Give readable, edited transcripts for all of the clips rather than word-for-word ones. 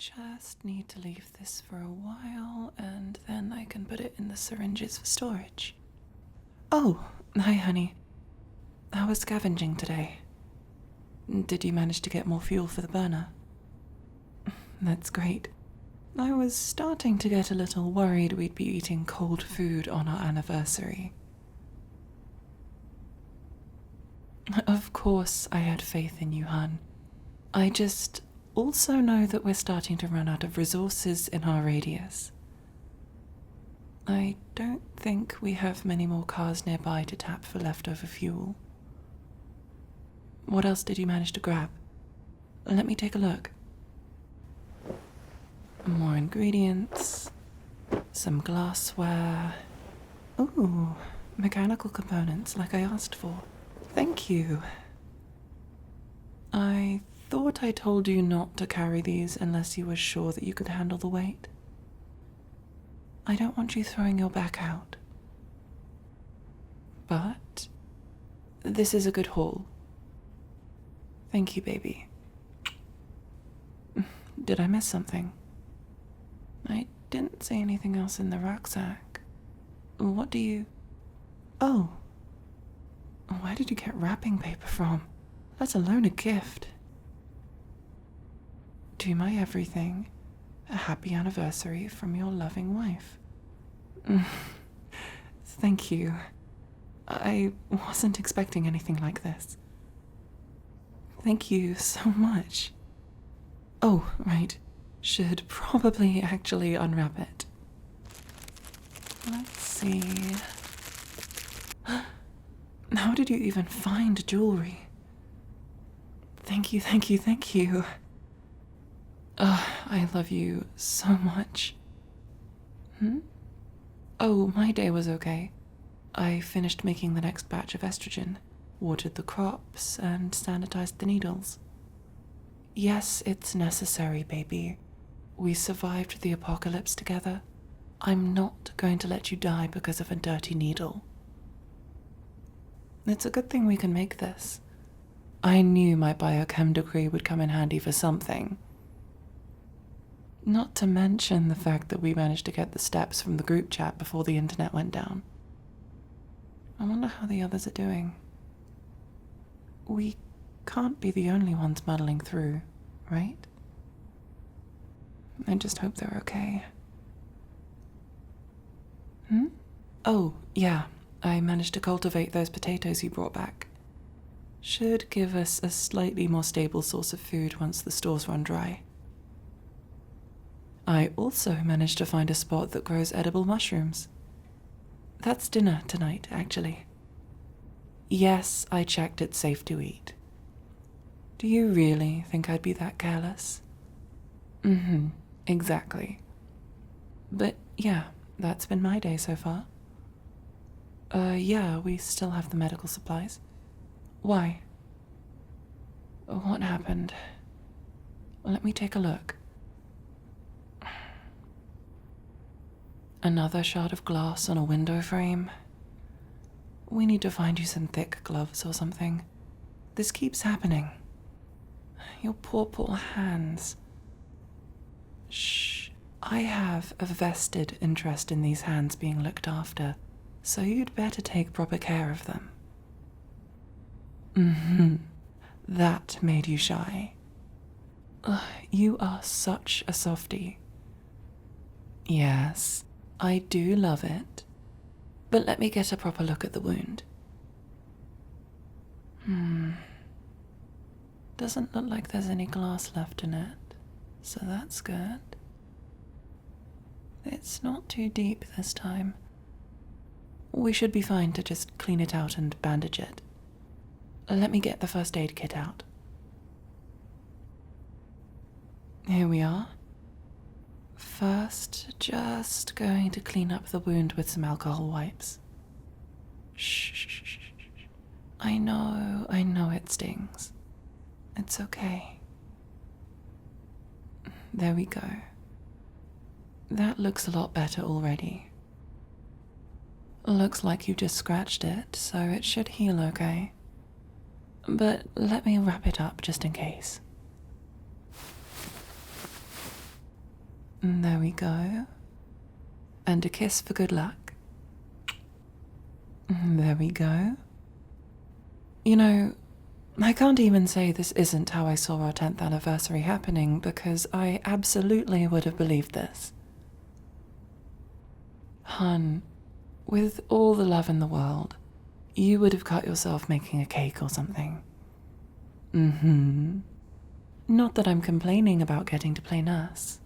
just need to leave this for a while, and then I can put it in the syringes for storage. Oh, hi honey. How was scavenging today? Did you manage to get more fuel for the burner? That's great. I was starting to get a little worried we'd be eating cold food on our anniversary. Of course I had faith in you, hun. I just also know that we're starting to run out of resources in our radius. I don't think we have many more cars nearby to tap for leftover fuel. What else did you manage to grab? Let me take a look. More ingredients, some glassware. Ooh, mechanical components like I asked for. Thank you. I thought I told you not to carry these unless you were sure that you could handle the weight. I don't want you throwing your back out. But this is a good haul. Thank you, baby. Did I miss something? I didn't see anything else in the rucksack. What do you... Oh. Where did you get wrapping paper from? Let alone a gift. To my everything, a happy anniversary from your loving wife. Thank you. I wasn't expecting anything like this. Thank you so much. Oh, right. Should probably actually unwrap it. Let's see. How did you even find jewelry? Thank you, thank you, thank you. I love you so much. Oh, my day was okay. I finished making the next batch of estrogen, watered the crops, and sanitized the needles. Yes, it's necessary, baby. We survived the apocalypse together. I'm not going to let you die because of a dirty needle. It's a good thing we can make this. I knew my biochem degree would come in handy for something. Not to mention the fact that we managed to get the steps from the group chat before the internet went down. I wonder how the others are doing. We can't be the only ones muddling through, right? I just hope they're okay. Oh, yeah, I managed to cultivate those potatoes you brought back. Should give us a slightly more stable source of food once the stores run dry. I also managed to find a spot that grows edible mushrooms. That's dinner tonight, actually. Yes, I checked it's safe to eat. Do you really think I'd be that careless? Exactly. But yeah, that's been my day so far. Yeah, we still have the medical supplies. Why? What happened? Let me take a look. Another shard of glass on a window frame. We need to find you some thick gloves or something. This keeps happening. Your poor, poor hands. Shh. I have a vested interest in these hands being looked after, so you'd better take proper care of them. That made you shy. You are such a softie. Yes, I do love it. But let me get a proper look at the wound. Doesn't look like there's any glass left in it, so that's good. It's not too deep this time. We should be fine to just clean it out and bandage it. Let me get the first aid kit out. Here we are. First, just going to clean up the wound with some alcohol wipes. Shh. I know it stings. It's okay. There we go. That looks a lot better already. Looks like you just scratched it, so it should heal okay. But let me wrap it up just in case. There we go. And a kiss for good luck. There we go. You know, I can't even say this isn't how I saw our 10th anniversary happening, because I absolutely would have believed this. Hun, with all the love in the world, you would have cut yourself making a cake or something. Not that I'm complaining about getting to play nurse.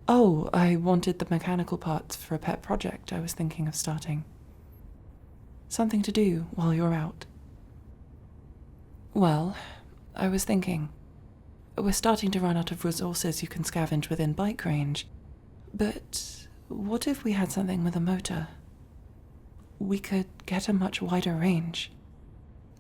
Oh, I wanted the mechanical parts for a pet project I was thinking of starting. Something to do while you're out. Well, I was thinking, we're starting to run out of resources you can scavenge within bike range, but what if we had something with a motor? We could get a much wider range.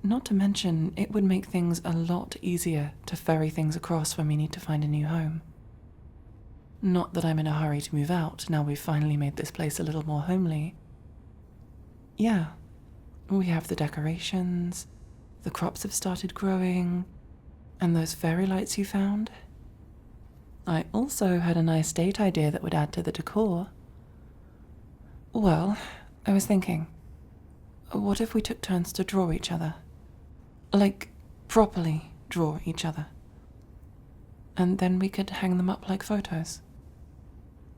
Not to mention, it would make things a lot easier to ferry things across when we need to find a new home. Not that I'm in a hurry to move out now we've finally made this place a little more homely. Yeah, we have the decorations, the crops have started growing, and those fairy lights you found. I also had a nice date idea that would add to the decor. Well, I was thinking, what if we took turns to draw each other? Like, properly draw each other. And then we could hang them up like photos.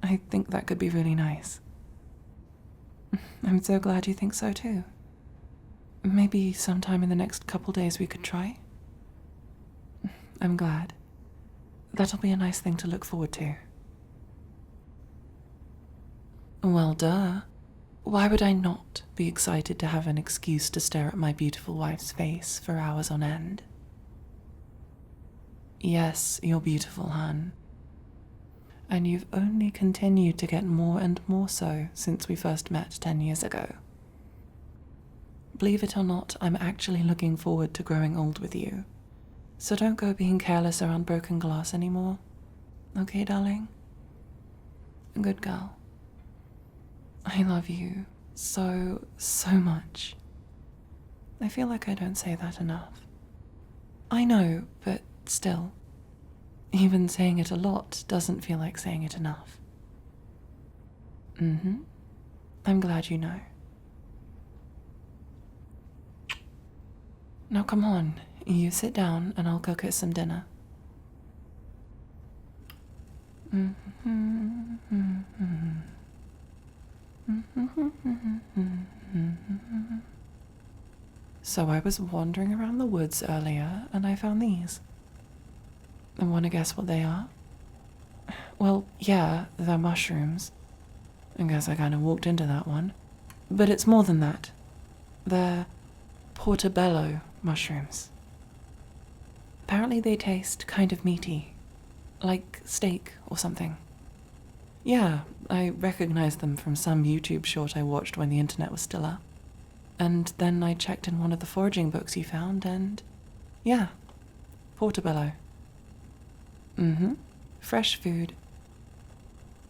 I think that could be really nice. I'm so glad you think so too. Maybe sometime in the next couple days we could try? I'm glad. That'll be a nice thing to look forward to. Well, duh. Why would I not be excited to have an excuse to stare at my beautiful wife's face for hours on end? Yes, you're beautiful, hun. And you've only continued to get more and more so since we first met 10 years ago. Believe it or not, I'm actually looking forward to growing old with you. So don't go being careless around broken glass anymore. Okay, darling? Good girl. I love you so, so much. I feel like I don't say that enough. I know, but still. Even saying it a lot doesn't feel like saying it enough. I'm glad you know. Now come on, you sit down and I'll go cook some dinner. So I was wandering around the woods earlier and I found these. And want to guess what they are? Well, yeah, they're mushrooms. I guess I kind of walked into that one. But it's more than that. They're portobello mushrooms. Apparently they taste kind of meaty. Like steak or something. Yeah, I recognized them from some YouTube short I watched when the internet was still up. And then I checked in one of the foraging books you found and... yeah, portobello. Fresh food.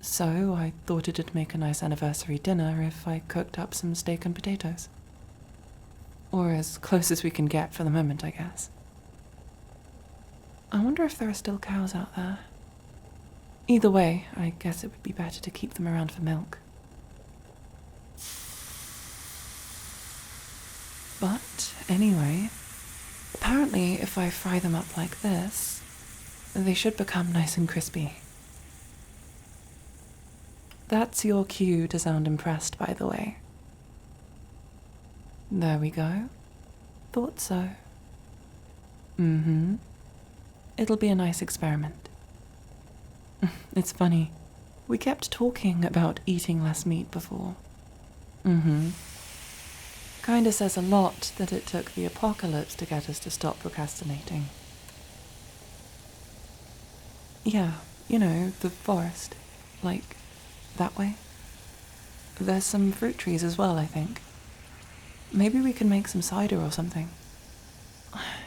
So I thought it'd make a nice anniversary dinner if I cooked up some steak and potatoes. Or as close as we can get for the moment, I guess. I wonder if there are still cows out there. Either way, I guess it would be better to keep them around for milk. But anyway, apparently if I fry them up like this, they should become nice and crispy. That's your cue to sound impressed, by the way. There we go. Thought so. It'll be a nice experiment. It's funny. We kept talking about eating less meat before. Kinda says a lot that it took the apocalypse to get us to stop procrastinating. Yeah, you know, the forest. Like, that way. There's some fruit trees as well, I think. Maybe we can make some cider or something.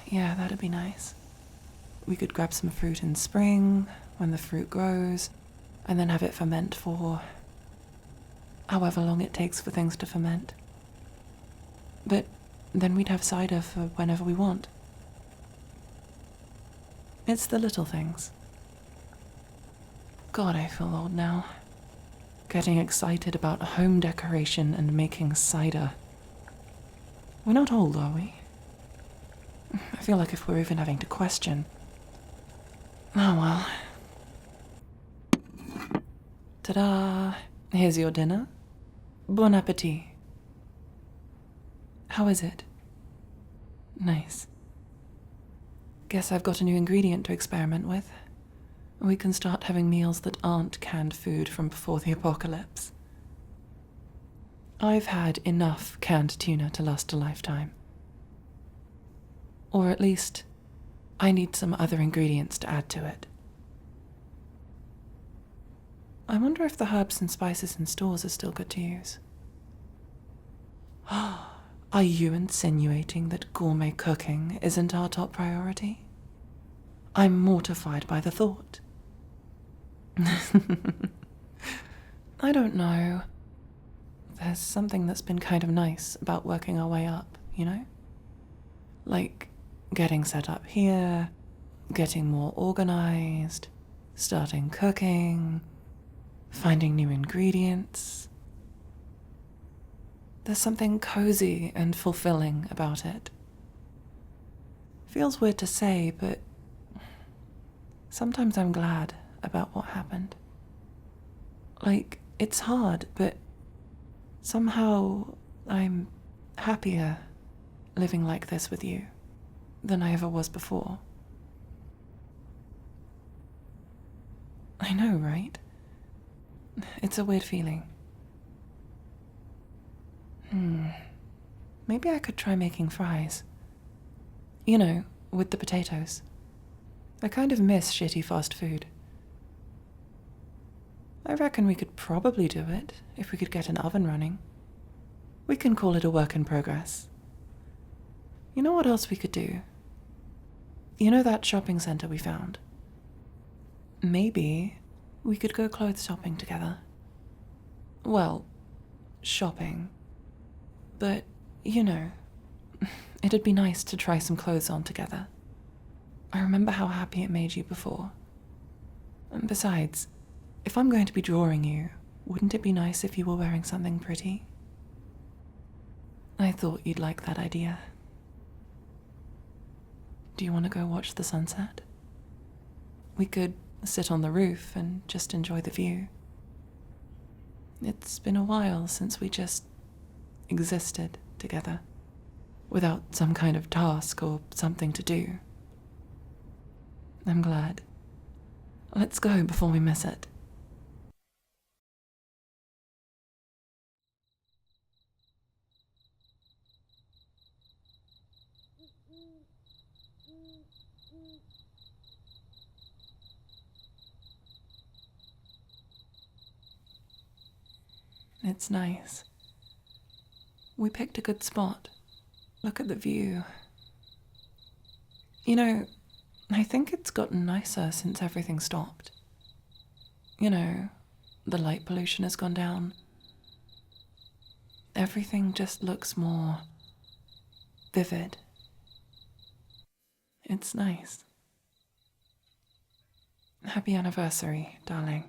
Yeah, that'd be nice. We could grab some fruit in spring, when the fruit grows, and then have it ferment for however long it takes for things to ferment. But then we'd have cider for whenever we want. It's the little things. God, I feel old now. Getting excited about home decoration and making cider. We're not old, are we? I feel like if we're even having to question. Oh well. Ta-da! Here's your dinner. Bon appetit. How is it? Nice. Guess I've got a new ingredient to experiment with. We can start having meals that aren't canned food from before the apocalypse. I've had enough canned tuna to last a lifetime. Or at least, I need some other ingredients to add to it. I wonder if the herbs and spices in stores are still good to use. Are you insinuating that gourmet cooking isn't our top priority? I'm mortified by the thought. I don't know. There's something that's been kind of nice about working our way up, you know? Like getting set up here, getting more organized, starting cooking, finding new ingredients. There's something cozy and fulfilling about it. Feels weird to say, but sometimes I'm glad about what happened. Like, it's hard, but somehow I'm happier living like this with you than I ever was before. I know, right? It's a weird feeling. Maybe I could try making fries. You know, with the potatoes. I kind of miss shitty fast food. I reckon we could probably do it if we could get an oven running. We can call it a work in progress. You know what else we could do? You know that shopping centre we found? Maybe we could go clothes shopping together. Well, shopping. But, you know, it'd be nice to try some clothes on together. I remember how happy it made you before. And besides, if I'm going to be drawing you, wouldn't it be nice if you were wearing something pretty? I thought you'd like that idea. Do you want to go watch the sunset? We could sit on the roof and just enjoy the view. It's been a while since we just existed together, without some kind of task or something to do. I'm glad. Let's go before we miss it. It's nice. We picked a good spot. Look at the view. You know, I think it's gotten nicer since everything stopped. You know, the light pollution has gone down. Everything just looks more vivid. It's nice. Happy anniversary, darling.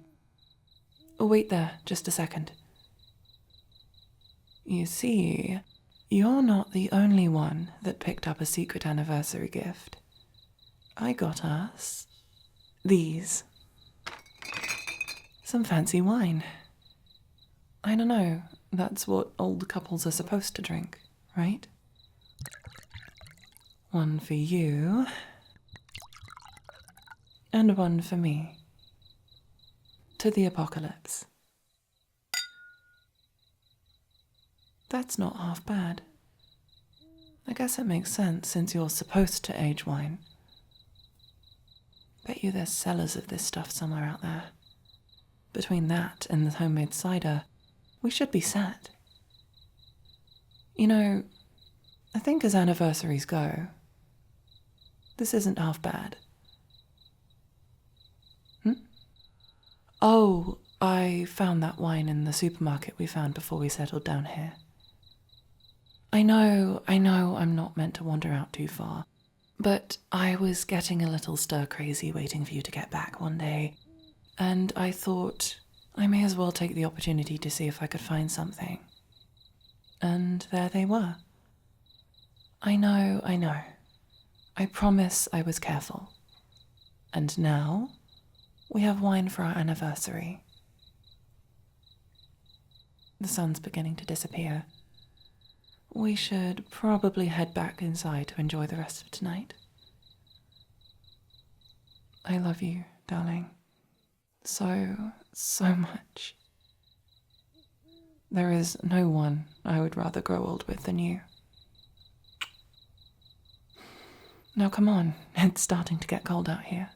Oh, wait there, just a second. You see, you're not the only one that picked up a secret anniversary gift. I got us these. Some fancy wine. I don't know, that's what old couples are supposed to drink, right? One for you, and one for me. To the apocalypse. That's not half bad. I guess it makes sense since you're supposed to age wine. Bet you there's cellars of this stuff somewhere out there. Between that and the homemade cider, we should be set. You know, I think as anniversaries go, this isn't half bad. Oh, I found that wine in the supermarket we found before we settled down here. I know I'm not meant to wander out too far, But I was getting a little stir-crazy waiting for you to get back one day, and I thought I may as well take the opportunity to see if I could find something. And there they were. I know. I promise I was careful. And now, we have wine for our anniversary. The sun's beginning to disappear. We should probably head back inside to enjoy the rest of tonight. I love you, darling. So much. There is no one I would rather grow old with than you. Now come on, it's starting to get cold out here.